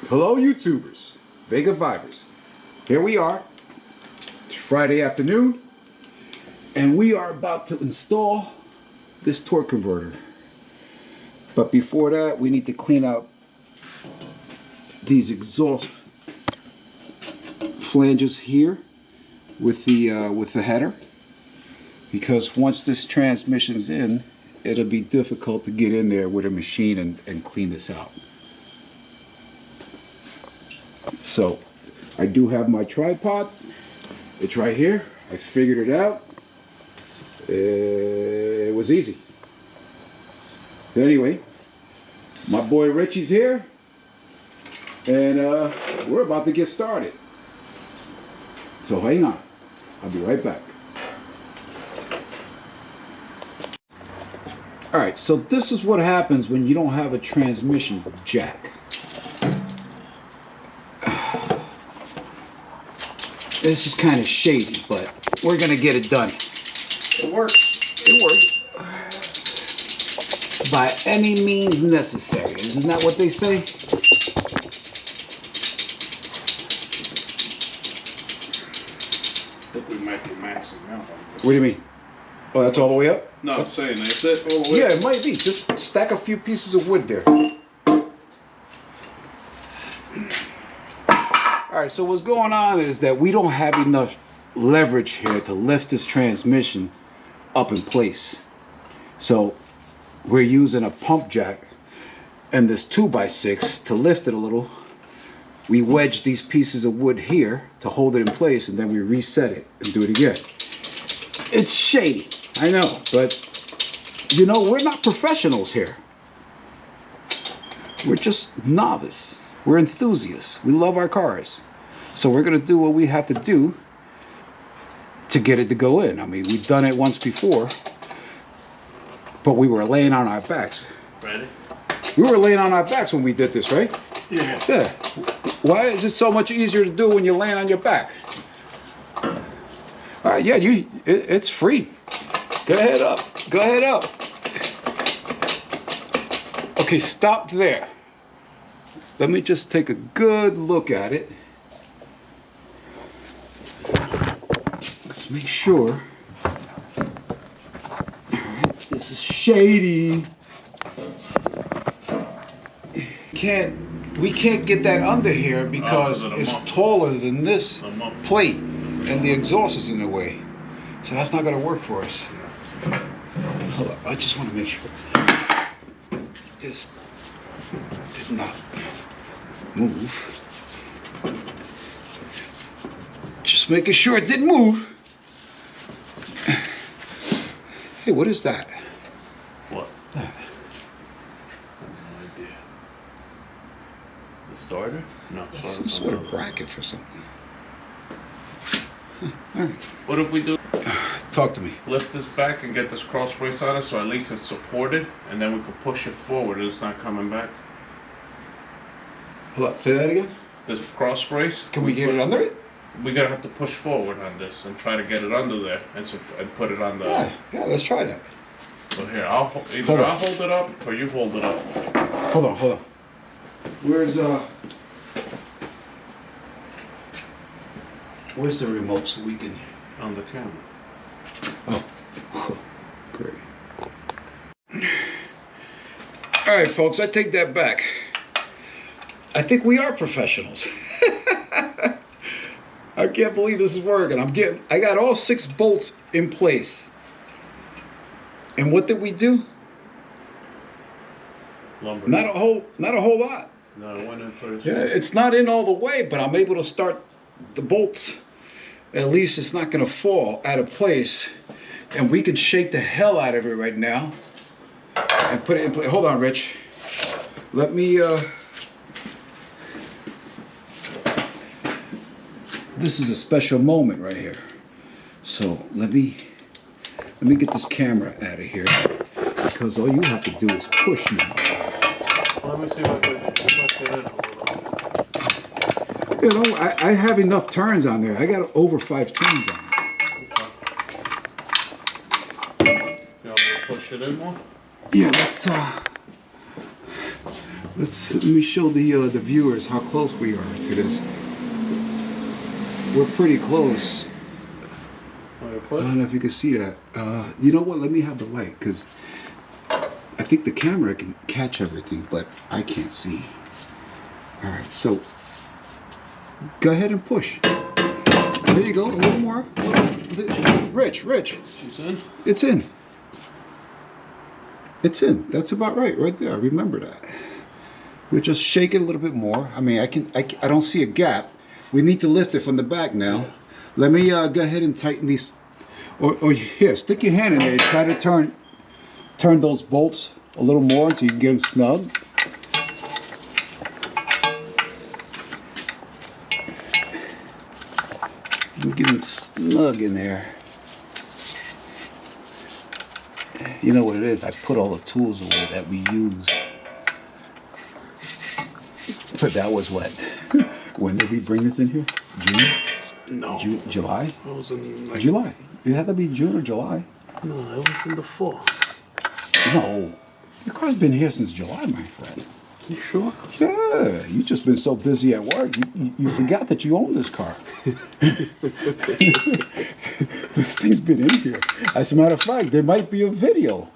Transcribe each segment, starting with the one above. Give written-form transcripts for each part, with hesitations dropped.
Hello YouTubers, Vega Vibers. Here we are. It's Friday afternoon and we are about to install this torque converter. But before that, we need to clean out these exhaust flanges here with the header, because once this transmission's in, it'll be difficult to get in there with a machine and clean this out. So I do have my tripod. It's right here. I figured it out. It was easy. But anyway, my boy Richie's here, and we're about to get started. So hang on. I'll be right back. Alright, so this is what happens when you don't have a transmission jack. This is kind of shady, but we're gonna get it done. It works. It works. By any means necessary. Isn't that what they say? We might be maxing out. What do you mean? Oh, that's all the way up? No, I'm saying that's it all the way. Yeah, it might be. Just stack a few pieces of wood there. Alright, so what's going on is that we don't have enough leverage here to lift this transmission up in place. So we're using a pump jack and this 2x6 to lift it a little. We wedge these pieces of wood here to hold it in place, and then we reset it and do it again. It's shady, I know, but you know, we're not professionals here. We're just novice. We're enthusiasts. We love our cars. So we're gonna do what we have to do to get it to go in. I mean, we've done it once before, but we were laying on our backs. Ready? We were laying on our backs when we did this, right? Yeah. Yeah. Why is it so much easier to do when you're laying on your back? All right, yeah, it's free. Go ahead up. Go ahead up. Okay, stop there. Let me just take a good look at it. Let's make sure. All right, this is shady. We can't get that under here because it's taller than this plate and the exhaust is in the way. So that's not gonna work for us. Hold on, I just want to make sure this did not move. Just making sure it didn't move. Hey, what is that? What? No idea. The starter? No, Some sort of bracket for something. Huh. All right. What if we do? Talk to me. Lift this back and get this cross brace on it, so at least it's supported, and then we can push it forward and it's not coming back. Hold on, say that again? This cross brace. Can we get it under it? We're gonna have to push forward on this and try to get it under there and put it on the. Yeah, let's try that. So here, I'll hold it up or you hold it up. Hold on. Where's the remote so we can? On the camera. Oh, great. All right, folks, I take that back. I think we are professionals. I can't believe this is working. I got all 6 bolts in place. And what did we do? Lumber. Not a whole lot. No, it went in first. Yeah, it's not in all the way, but I'm able to start the bolts. At least it's not going to fall out of place. And we can shake the hell out of it right now and put it in place. Hold on, Rich. Let me, this is a special moment right here. So let me get this camera out of here, because all you have to do is push now. Let me see if I can push it in a little. You know, I have enough turns on there. I got over 5 turns on it. You want me to push it in more? Yeah, Let me show the viewers how close we are to this. We're pretty close. I don't know if you can see that. You know what? Let me have the light, because I think the camera can catch everything, but I can't see. All right, so go ahead and push. There you go. A little more. Rich. It's in? It's in. It's in. That's about right there. Remember that. We'll just shake it a little bit more. I mean, I don't see a gap. We need to lift it from the back now. Yeah. Let me go ahead and tighten these. Or here, stick your hand in there. Try to turn those bolts a little more until you can get them snug. Get them snug in there. You know what it is? I put all the tools away that we used. But that was what? When did we bring this in here? June? No. July? It was in like... July. It had to be June or July. No, it was in the fall. No. Your car's been here since July, my friend. You sure? Yeah. You just been so busy at work. You forgot that you own this car. This thing's been in here. As a matter of fact, there might be a video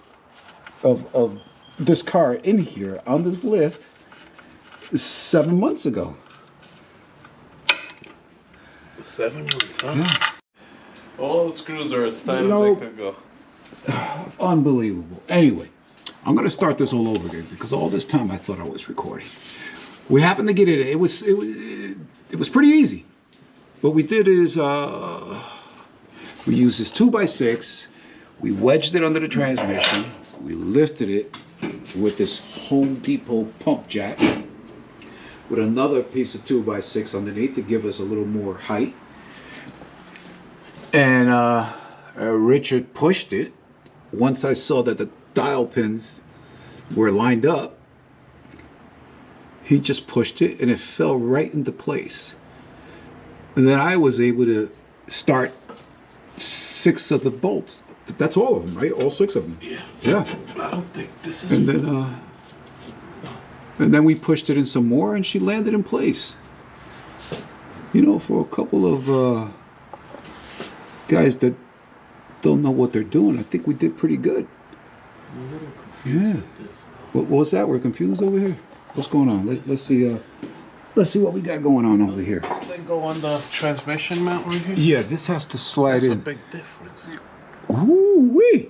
of this car in here on this lift 7 months ago. 7 months, huh? Yeah. All the screws are as tight as they could go. Unbelievable. Anyway, I'm going to start this all over again, because all this time I thought I was recording. We happened to get it. It was pretty easy. What we did is we used this 2x6. We wedged it under the transmission. We lifted it with this Home Depot pump jack with another piece of 2x6 underneath to give us a little more height. And Richard pushed it. Once I saw that the dial pins were lined up, he just pushed it and it fell right into place. And then I was able to start 6 of the bolts. That's all of them, right? All 6 of them. Yeah. I don't think this is... And then we pushed it in some more and she landed in place. You know, for a couple of guys that don't know what they're doing, I think we did pretty good. I'm a little confused with this. What was that? We're confused over here. What's going on? Let's see. Let's see what we got going on over here. Does this go on the transmission mount right here? Yeah, this has to slide in. That's a big difference. Ooh wee.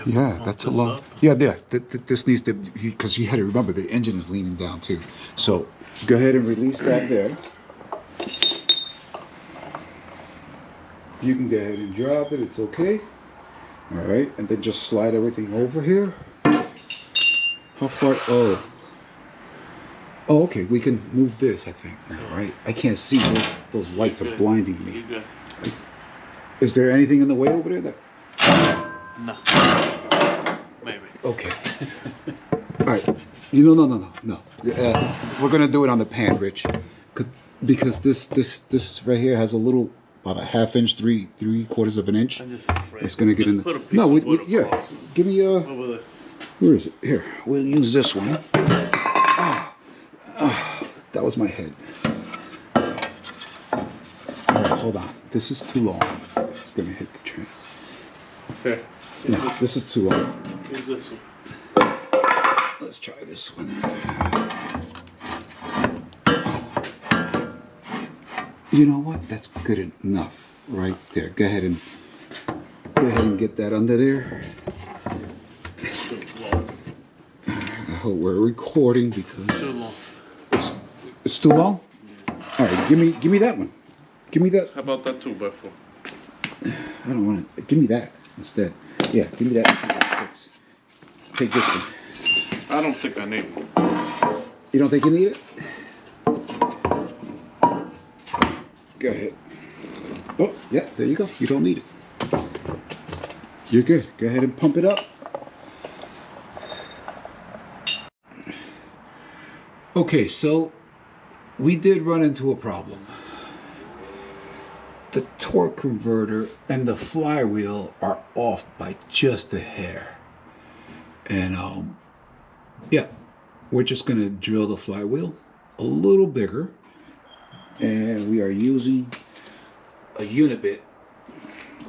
Yeah, that's a lot. Yeah, there. This needs to, because you had to remember the engine is leaning down too. So go ahead and release that there. You can go ahead and drop it. It's okay. All right, and then just slide everything over here. How far? Oh, okay. We can move this, I think. All right. I can't see. Those lights are blinding me. Is there anything in the way over there? No. Maybe. Okay. All right. No. We're gonna do it on the pan, Rich, because this right here has a little, about a ½ inch, three quarters of an inch. I'm just afraid. It's gonna get in the. No, yeah. Give me over there. Where is it? Here. We'll use this one. That was my head. All right, hold on. This is too long. It's gonna hit the trans. Okay. No, this is too long. Use this one. Let's try this one. You know what? That's good enough right there. Go ahead and get that under there. I hope we're recording because Too long. It's too long. All right, give me that one. Give me that. How about that 2x4? I don't want it. Give me that instead. Yeah, give me that 6. Take this one. I don't think I need one. You don't think you need it? Go ahead. Oh, yeah, there you go. You don't need it. You're good. Go ahead and pump it up. Okay, so we did run into a problem. The torque converter and the flywheel are off by just a hair. And Yeah, we're just gonna drill the flywheel a little bigger, and we are using a unibit.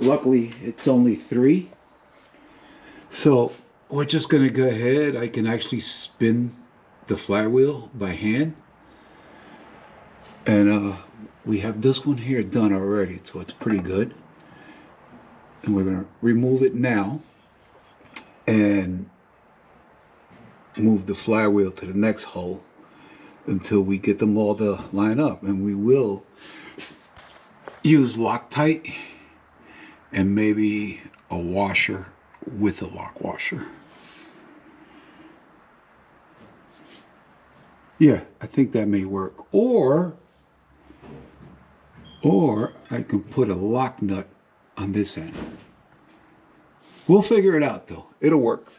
Luckily, it's only 3. So we're just gonna go ahead. I can actually spin the flywheel by hand. And we have this one here done already, so it's pretty good. And we're gonna remove it now and move the flywheel to the next hole until we get them all to line up. And we will use Loctite and maybe a washer with a lock washer. Yeah, I think that may work. Or I can put a lock nut on this end. We'll figure it out though. It'll work.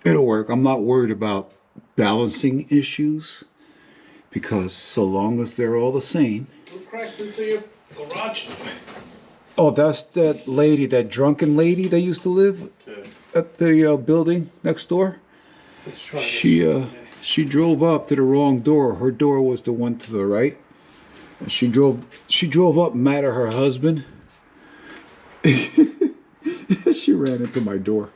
It'll work. I'm not worried about balancing issues because so long as they're all the same. Who crashed into your garage? Oh, that's that lady, that drunken lady that used to live at the building next door. She drove up to the wrong door. Her door was the one to the right. And she drove up mad at her husband. She ran into my door.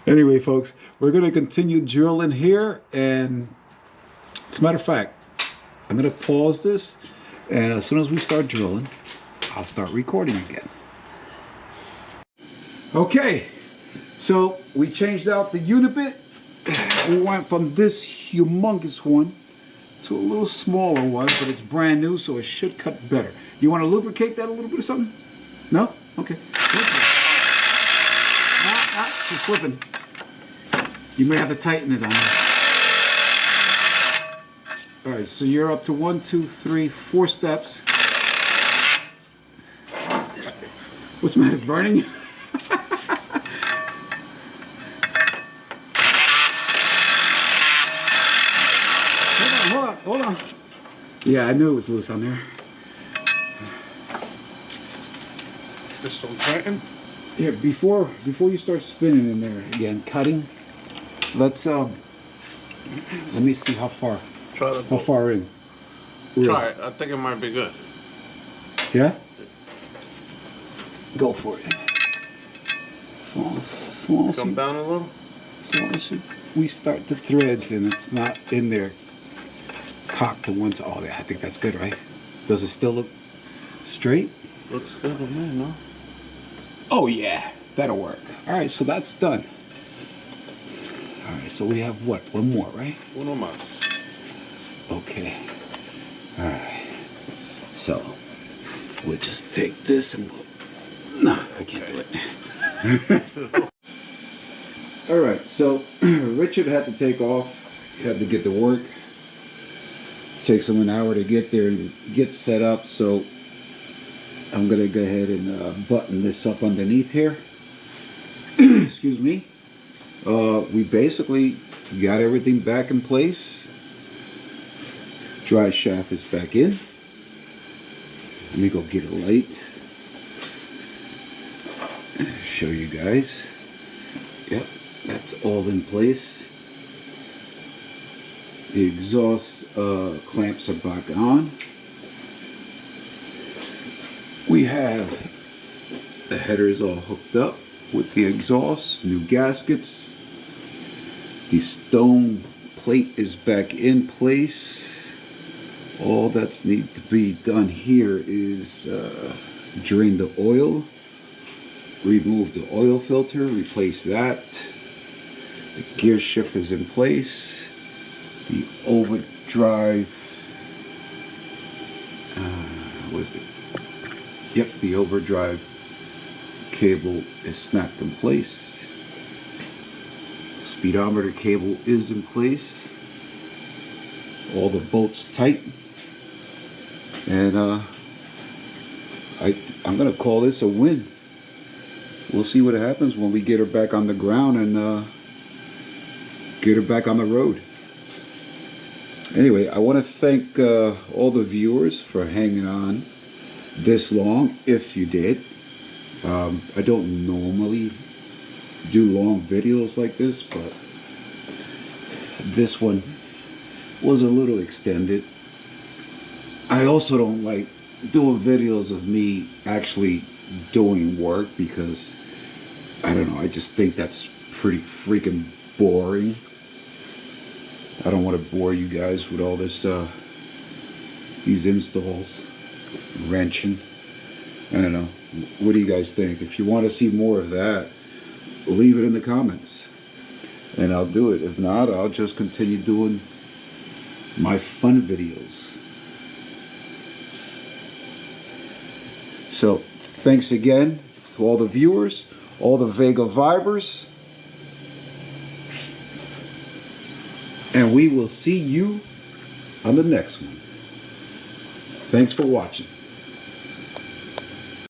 Anyway, folks, we're going to continue drilling here. And as a matter of fact, I'm going to pause this. And as soon as we start drilling, I'll start recording again. Okay, so we changed out the unibit. We went from this humongous one to a little smaller one, but it's brand new, so it should cut better. You want to lubricate that a little bit or something? No? Okay. She's slipping. You may have to tighten it on her. All right, so you're up to 1, 2, 3, 4 steps. What's the matter? It's burning? Hold on. Yeah, I knew it was loose on there. Just don't tighten. Yeah, before you start spinning in there again, cutting. Let's let me see how far. How far in? Try it. I think it might be good. Yeah. Go for it. As long as Come down a little. As long as we start the threads and it's not in there. Cock to one side. Oh, yeah, I think that's good, right? Does it still look straight? Looks good to me, no? Oh, yeah. That'll work. All right, so that's done. All right, so we have what? One more, right? Uno más. Okay. All right. So we'll just take this and we'll... No, I can't do it. All right, so Richard had to take off. He had to get to work. Takes him an hour to get there and get set up, so I'm gonna go ahead and button this up underneath here. Excuse me. We basically got everything back in place. Dry shaft is back in. Let me go get a light. Show you guys. Yep, that's all in place. The exhaust clamps are back on. We have the headers all hooked up with the exhaust, new gaskets. The stone plate is back in place. All that's need to be done here is drain the oil, remove the oil filter, replace that. The gear shift is in place. The overdrive, what is it? Yep, the overdrive cable is snapped in place. The speedometer cable is in place. All the bolts tight. And I'm gonna call this a win. We'll see what happens when we get her back on the ground and get her back on the road. Anyway, I want to thank all the viewers for hanging on this long, if you did. I don't normally do long videos like this, but This one was a little extended. I also don't like doing videos of me actually doing work because I don't know, I just think that's pretty freaking boring. I don't want to bore you guys with all this these installs, wrenching. I don't know. What do you guys think? If you want to see more of that, leave it in the comments and I'll do it. If not, I'll just continue doing my fun videos. So thanks again to all the viewers, all the Vega Vibers, and we will see you on the next one. Thanks for watching.